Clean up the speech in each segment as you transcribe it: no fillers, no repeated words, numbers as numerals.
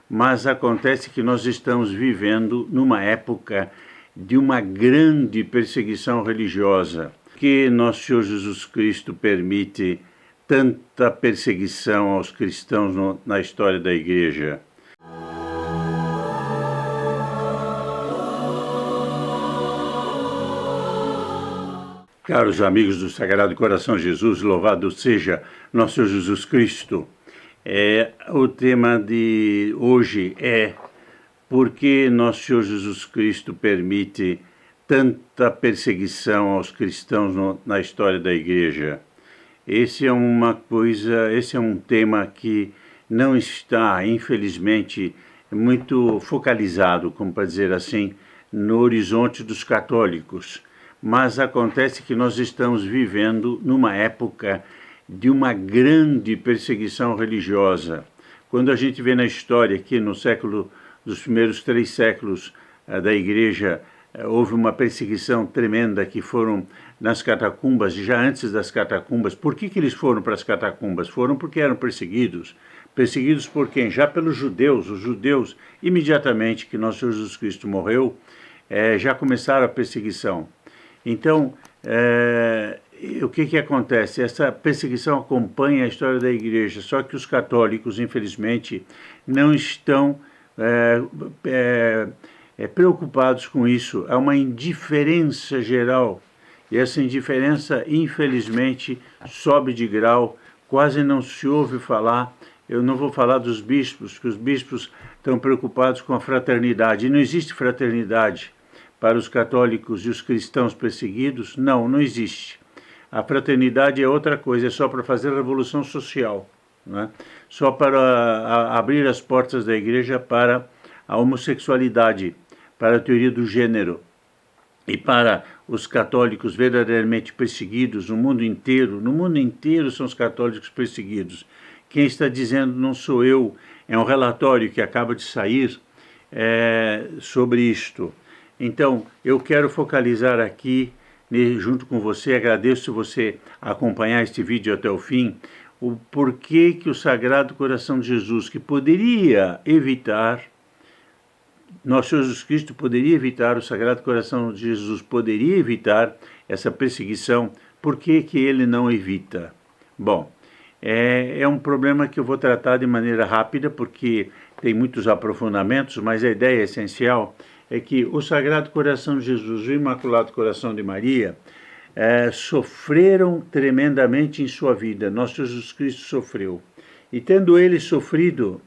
mas acontece que nós estamos vivendo numa época de uma grande perseguição religiosa, que nosso Senhor Jesus Cristo permite tanta perseguição aos cristãos na história da igreja. Caros amigos do Sagrado Coração Jesus, louvado seja nosso Senhor Jesus Cristo. O tema de hoje é por que nosso Senhor Jesus Cristo permite tanta perseguição aos cristãos na história da igreja. Esse é um tema que não está, infelizmente, muito focalizado, como para dizer assim, no horizonte dos católicos. Mas acontece que nós estamos vivendo numa época de uma grande perseguição religiosa. Quando a gente vê na história que dos primeiros 3 séculos da igreja, houve uma perseguição tremenda que foram nas catacumbas, já antes das catacumbas. Por que eles foram para as catacumbas? Foram porque eram perseguidos. Perseguidos por quem? Já pelos judeus. Os judeus, imediatamente que nosso Senhor Jesus Cristo morreu, já começaram a perseguição. Então, o que acontece? Essa perseguição acompanha a história da igreja, só que os católicos, infelizmente, não estão preocupados com isso. Há uma indiferença geral, e essa indiferença, infelizmente, sobe de grau, quase não se ouve falar. Eu não vou falar dos bispos, que os bispos estão preocupados com a fraternidade, e não existe fraternidade para os católicos e os cristãos perseguidos. Não existe. A fraternidade é outra coisa, é só para fazer revolução social, né? Só para abrir as portas da igreja para a homossexualidade, para a teoria do gênero. E para os católicos verdadeiramente perseguidos no mundo inteiro são os católicos perseguidos. Quem está dizendo não sou eu, é um relatório que acaba de sair sobre isto. Então, eu quero focalizar aqui, junto com você, agradeço você acompanhar este vídeo até o fim, o porquê que o Sagrado Coração de Jesus, que poderia evitar, nosso Senhor Jesus Cristo poderia evitar, o Sagrado Coração de Jesus poderia evitar essa perseguição, por que ele não evita? Bom, é um problema que eu vou tratar de maneira rápida, porque tem muitos aprofundamentos, mas a ideia essencial é que o Sagrado Coração de Jesus e o Imaculado Coração de Maria sofreram tremendamente em sua vida. Nosso Jesus Cristo sofreu. E tendo ele sofrido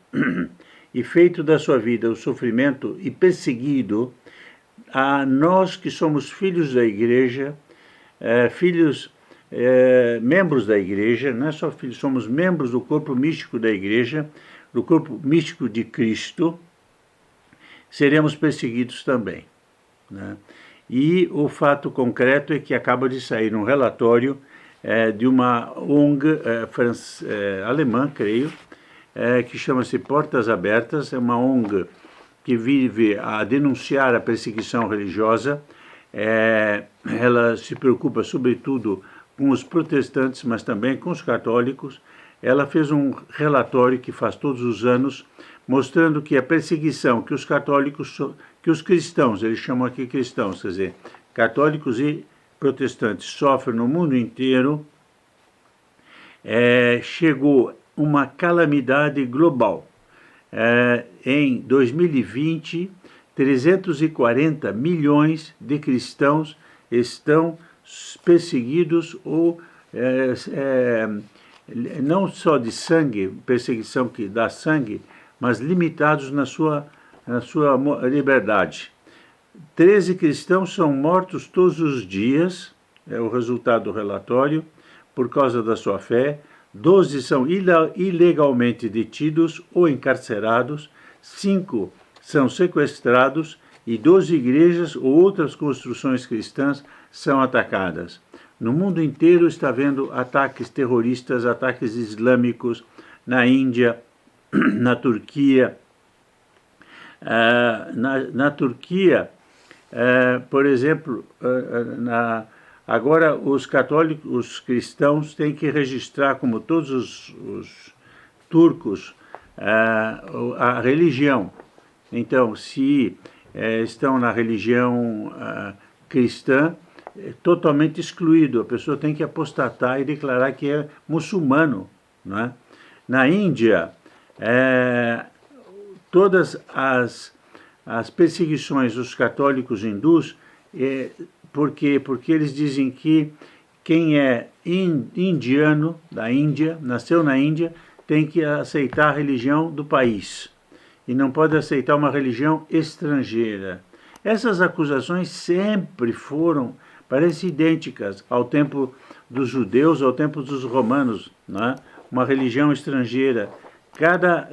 e feito da sua vida o sofrimento e perseguido, a nós que somos filhos da igreja, membros da igreja, não é só filhos, somos membros do corpo místico da igreja, do corpo místico de Cristo, seremos perseguidos também, né? E o fato concreto é que acaba de sair um relatório de uma ONG alemã, creio, que chama-se Portas Abertas. É uma ONG que vive a denunciar a perseguição religiosa. Ela se preocupa sobretudo com os protestantes, mas também com os católicos. Ela fez um relatório que faz todos os anos, mostrando que a perseguição que os católicos, que os cristãos, eles chamam aqui cristãos, quer dizer, católicos e protestantes, sofrem no mundo inteiro, chegou uma calamidade global. Em 2020, 340 milhões de cristãos estão perseguidos ou não só de sangue, perseguição que dá sangue, mas limitados na sua liberdade. 13 cristãos são mortos todos os dias, é o resultado do relatório, por causa da sua fé. 12 são ilegalmente detidos ou encarcerados, 5 são sequestrados e 12 igrejas ou outras construções cristãs são atacadas. No mundo inteiro está havendo ataques terroristas, ataques islâmicos, na Índia, na Turquia. Na Turquia, por exemplo, agora os católicos, os cristãos têm que registrar, como todos os turcos, a religião. Então, se estão na religião cristã, é totalmente excluído. A pessoa tem que apostatar e declarar que é muçulmano, não é? Na Índia, todas as perseguições dos católicos hindus, porque eles dizem que quem é indiano da Índia, nasceu na Índia, tem que aceitar a religião do país e não pode aceitar uma religião estrangeira. Essas acusações sempre foram, parecem idênticas ao tempo dos judeus, ao tempo dos romanos, né? Uma religião estrangeira. Cada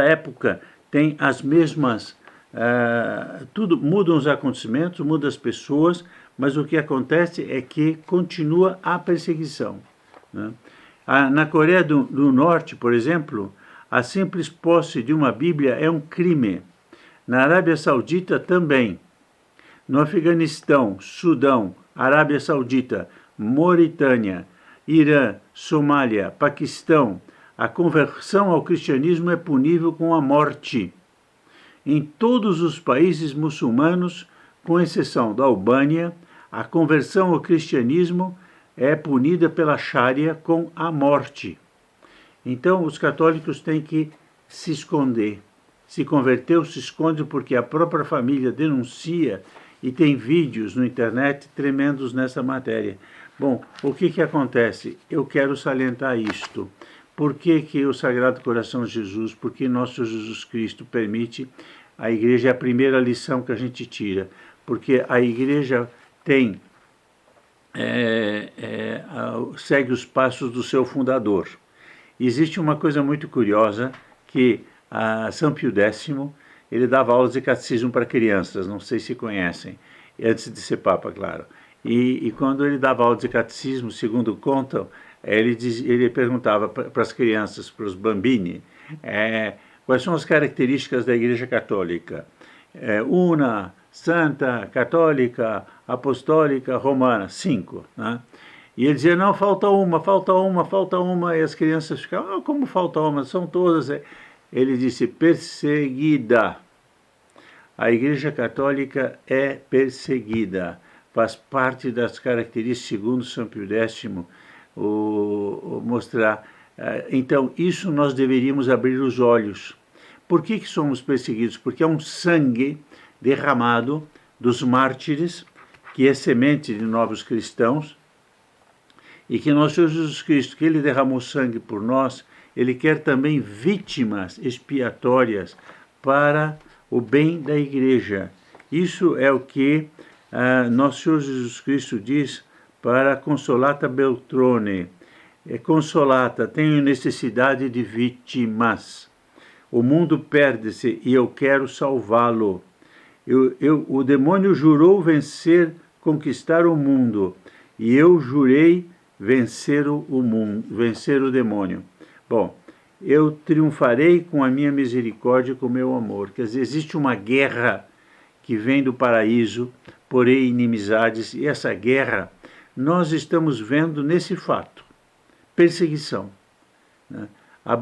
época tem as mesmas, tudo mudam os acontecimentos, mudam as pessoas, mas o que acontece é que continua a perseguição, né? Na Coreia do Norte, por exemplo, a simples posse de uma Bíblia é um crime. Na Arábia Saudita também. No Afeganistão, Sudão, Arábia Saudita, Mauritânia, Irã, Somália, Paquistão, a conversão ao cristianismo é punível com a morte. Em todos os países muçulmanos, com exceção da Albânia, a conversão ao cristianismo é punida pela Sharia com a morte. Então, os católicos têm que se esconder. Se converteu, se esconde porque a própria família denuncia e tem vídeos no internet tremendos nessa matéria. Bom, o que acontece? Eu quero salientar isto. Por que o Sagrado Coração de Jesus, porque nosso Jesus Cristo permite a igreja? É a primeira lição que a gente tira, porque a igreja tem segue os passos do seu fundador. Existe uma coisa muito curiosa, que São Pio X, ele dava aulas de catecismo para crianças, não sei se conhecem, antes de ser Papa, claro. E quando ele dava aulas de catecismo, segundo contam, ele perguntava para as crianças, para os bambini, quais são as características da Igreja Católica. Una, santa, católica, apostólica, romana, 5, né? E ele dizia, não, falta uma, e as crianças ficavam, como falta uma? São todas. Ele disse, perseguida. A Igreja Católica é perseguida, faz parte das características, segundo São Pio X, mostrar. Então, isso nós deveríamos abrir os olhos. Por que somos perseguidos? Porque é um sangue derramado dos mártires, que é semente de novos cristãos, e que nosso Jesus Cristo, que ele derramou sangue por nós, ele quer também vítimas expiatórias para o bem da igreja. Isso é o que nosso Senhor Jesus Cristo diz para Consolata Beltrone. Consolata, tenho necessidade de vítimas. O mundo perde-se e eu quero salvá-lo. O demônio jurou conquistar o mundo, e eu jurei vencer o demônio. Bom, eu triunfarei com a minha misericórdia e com o meu amor. Quer dizer, existe uma guerra que vem do paraíso, porém inimizades, e essa guerra nós estamos vendo nesse fato, perseguição, né?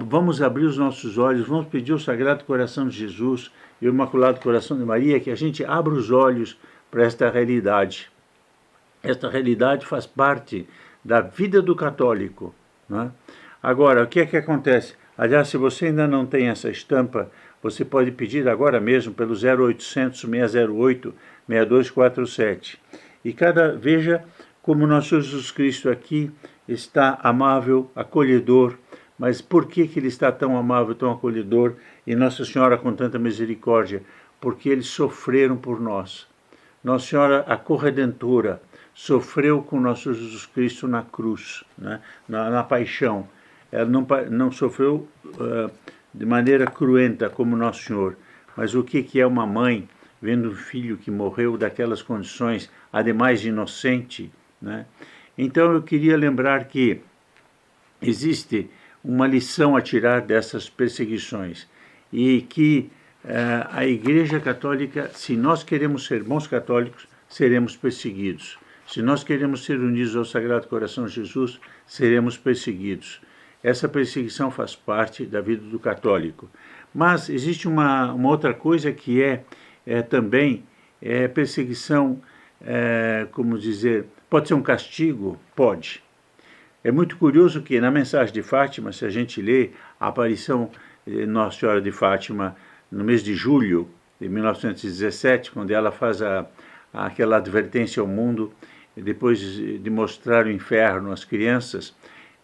Vamos abrir os nossos olhos, vamos pedir ao Sagrado Coração de Jesus e o Imaculado Coração de Maria que a gente abra os olhos para esta realidade. Esta realidade faz parte da vida do católico, né? Agora, o que acontece? Aliás, se você ainda não tem essa estampa, você pode pedir agora mesmo pelo 0800 608 6247. E veja como nosso Jesus Cristo aqui está amável, acolhedor. Mas por que ele está tão amável, tão acolhedor, e Nossa Senhora com tanta misericórdia? Porque eles sofreram por nós. Nossa Senhora, a corredentora, sofreu com nosso Jesus Cristo na cruz, né? na paixão. Ela não sofreu de maneira cruenta como Nosso Senhor. Mas o que é uma mãe vendo um filho que morreu daquelas condições, ademais inocente, né? Então eu queria lembrar que existe uma lição a tirar dessas perseguições e que a Igreja Católica, se nós queremos ser bons católicos, seremos perseguidos. Se nós queremos ser unidos ao Sagrado Coração de Jesus, seremos perseguidos. essa perseguição faz parte da vida do católico. Mas existe uma outra coisa que também perseguição, como dizer, pode ser um castigo? Pode. É muito curioso que na mensagem de Fátima, se a gente lê a aparição de Nossa Senhora de Fátima no mês de julho de 1917, quando ela faz aquela advertência ao mundo, depois de mostrar o inferno às crianças,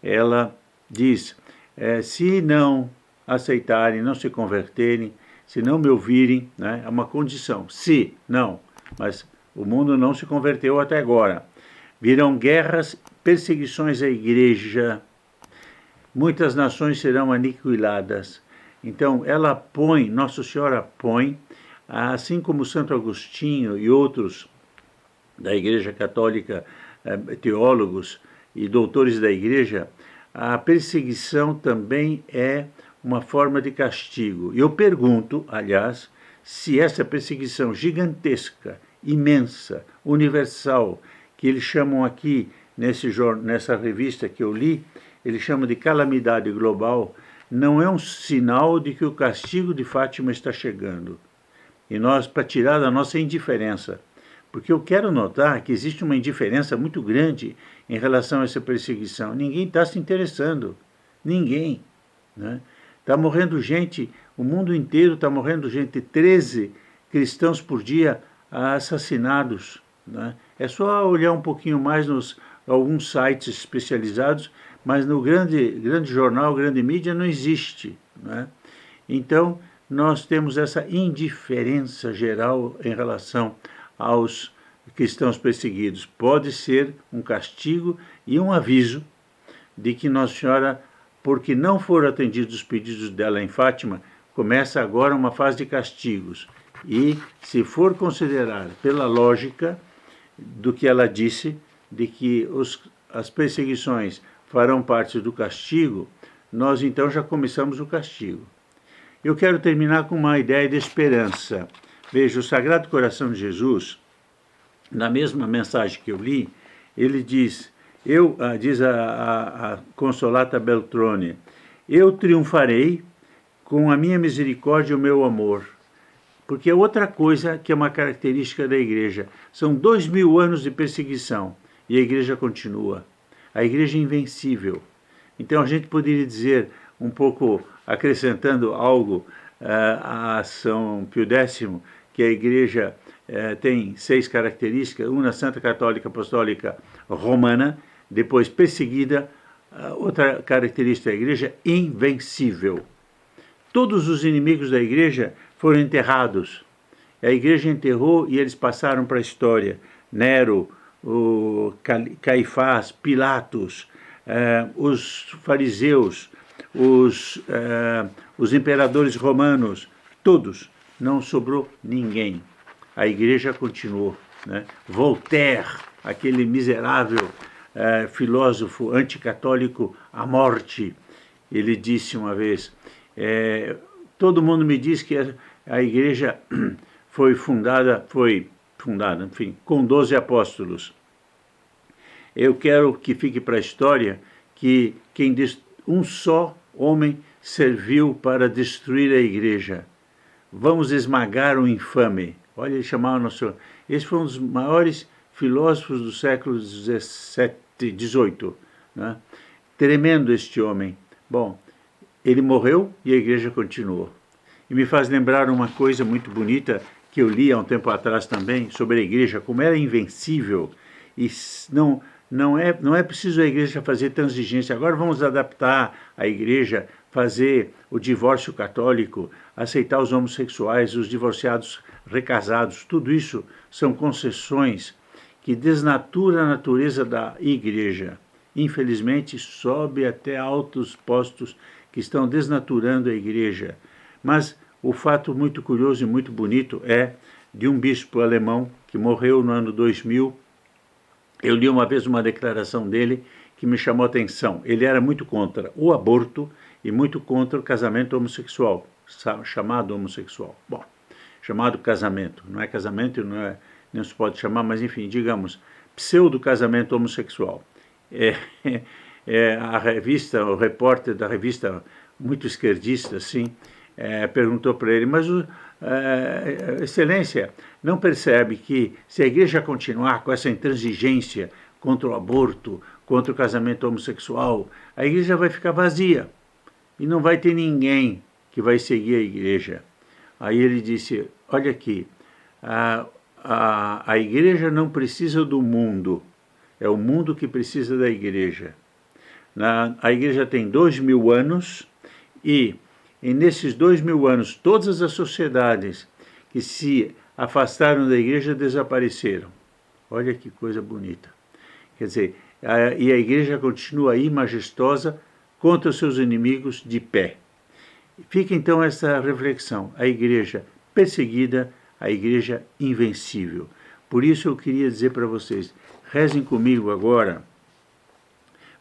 ela diz, se não aceitarem, não se converterem, se não me ouvirem, né, é uma condição, se, não, mas o mundo não se converteu até agora. Virão guerras, perseguições à igreja, muitas nações serão aniquiladas. Então, ela põe, Nossa Senhora põe, assim como Santo Agostinho e outros da Igreja Católica, teólogos e doutores da Igreja, a perseguição também é uma forma de castigo. Eu pergunto, aliás, se essa perseguição gigantesca, imensa, universal, que eles chamam aqui, nessa revista que eu li, eles chamam de calamidade global, não é um sinal de que o castigo de Fátima está chegando. E nós, para tirar da nossa indiferença, porque eu quero notar que existe uma indiferença muito grande em relação a essa perseguição. Ninguém está se interessando. Ninguém. Né? Está morrendo gente, o mundo inteiro está morrendo gente, 13 cristãos por dia assassinados. Né? É só olhar um pouquinho mais nos alguns sites especializados, mas no grande jornal, grande mídia, não existe. Né? Então, nós temos essa indiferença geral em relação aos cristãos perseguidos. Pode ser um castigo e um aviso de que Nossa Senhora, porque não foram atendidos os pedidos dela em Fátima, começa agora uma fase de castigos. E, se for considerar pela lógica do que ela disse, de que as perseguições farão parte do castigo, nós então já começamos o castigo. Eu quero terminar com uma ideia de esperança. Veja, o Sagrado Coração de Jesus, na mesma mensagem que eu li, ele diz, diz a Consolata Beltrone, eu triunfarei com a minha misericórdia e o meu amor. Porque é outra coisa que é uma característica da igreja. São 2000 anos de perseguição e a igreja continua. A igreja é invencível. Então a gente poderia dizer, um pouco acrescentando algo a São Pio X, que a igreja tem 6 características, uma Santa Católica Apostólica Romana, depois perseguida, outra característica da igreja, invencível. Todos os inimigos da igreja foram enterrados. A igreja enterrou e eles passaram para a história. Nero, o Caifás, Pilatos, os fariseus, os imperadores romanos, todos, não sobrou ninguém. A igreja continuou. Né? Voltaire, aquele miserável filósofo anticatólico à morte, ele disse uma vez, todo mundo me diz que a igreja foi fundada, enfim, com 12 apóstolos. Eu quero que fique para a história que um só homem serviu para destruir a igreja. Vamos esmagar o infame. Olha, ele chamava nosso... Esse foi um dos maiores filósofos do século XVIII. Né? Tremendo este homem. Bom, ele morreu e a igreja continuou. E me faz lembrar uma coisa muito bonita que eu li há um tempo atrás também, sobre a igreja, como ela é invencível. E não é preciso a igreja fazer transigência. Agora vamos adaptar a igreja, fazer o divórcio católico, aceitar os homossexuais, os divorciados recasados. Tudo isso são concessões que desnaturam a natureza da igreja. Infelizmente, sobe até altos postos que estão desnaturando a igreja. Mas o fato muito curioso e muito bonito é de um bispo alemão que morreu no ano 2000. Eu li uma vez uma declaração dele que me chamou a atenção. Ele era muito contra o aborto e muito contra o casamento homossexual, chamado homossexual. Bom, chamado casamento. Não é casamento, não se pode chamar, mas enfim, digamos, pseudo-casamento homossexual. a revista, o repórter da revista, muito esquerdista, assim, perguntou para ele, mas, Excelência, não percebe que se a igreja continuar com essa intransigência contra o aborto, contra o casamento homossexual, a igreja vai ficar vazia e não vai ter ninguém que vai seguir a igreja. Aí ele disse, olha aqui, a igreja não precisa do mundo, é o mundo que precisa da igreja. A igreja tem 2000 anos e nesses 2000 anos todas as sociedades que se afastaram da igreja desapareceram. Olha que coisa bonita. Quer dizer, e a igreja continua aí majestosa contra os seus inimigos de pé. Fica então essa reflexão, a igreja perseguida, a igreja invencível. Por isso eu queria dizer para vocês, rezem comigo agora,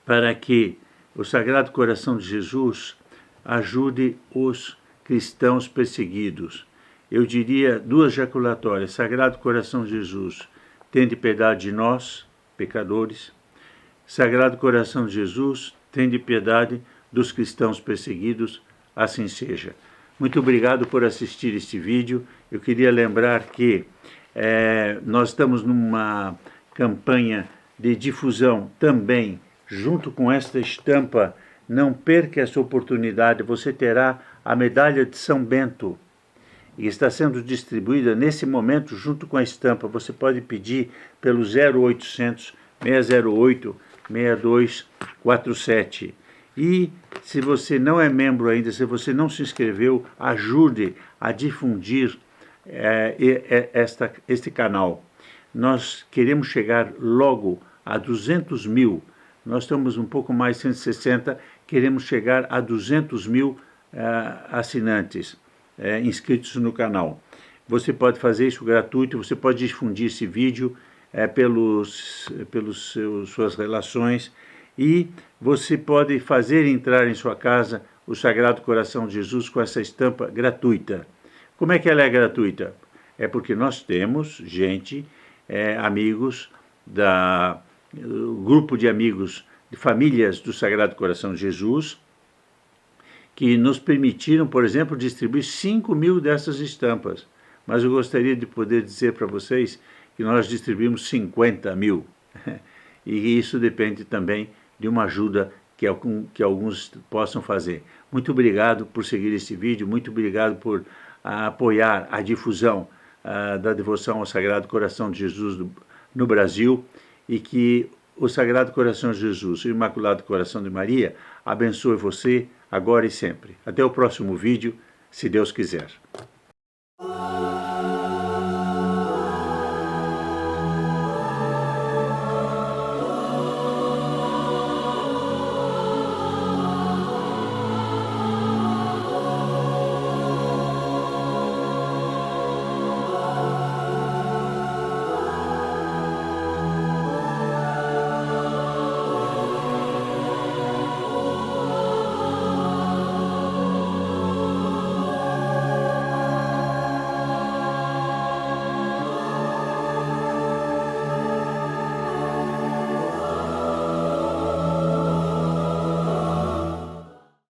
para que o Sagrado Coração de Jesus ajude os cristãos perseguidos. Eu diria duas jaculatórias, Sagrado Coração de Jesus, tende piedade de nós, pecadores. Sagrado Coração de Jesus, tende piedade dos cristãos perseguidos, assim seja. Muito obrigado por assistir este vídeo. Eu queria lembrar que nós estamos numa campanha de difusão também, junto com esta estampa. Não perca essa oportunidade, você terá a medalha de São Bento, e está sendo distribuída nesse momento junto com a estampa. Você pode pedir pelo 0800 608 6247. E se você não é membro ainda, se você não se inscreveu, ajude a difundir este canal. Nós queremos chegar logo a 200 mil. Nós estamos um pouco mais, 160, queremos chegar a 200 mil assinantes inscritos no canal. Você pode fazer isso gratuito, você pode difundir esse vídeo pelas suas relações, e você pode fazer entrar em sua casa o Sagrado Coração de Jesus com essa estampa gratuita. Como é que ela é gratuita? É porque nós temos gente, amigos, grupo de amigos, de famílias do Sagrado Coração de Jesus, que nos permitiram, por exemplo, distribuir 5.000 dessas estampas. Mas eu gostaria de poder dizer para vocês que nós distribuímos 50.000. E isso depende também de uma ajuda que alguns possam fazer. Muito obrigado por seguir esse vídeo, muito obrigado por apoiar a difusão da devoção ao Sagrado Coração de Jesus no Brasil, e que o Sagrado Coração de Jesus e o Imaculado Coração de Maria abençoe você agora e sempre. Até o próximo vídeo, se Deus quiser.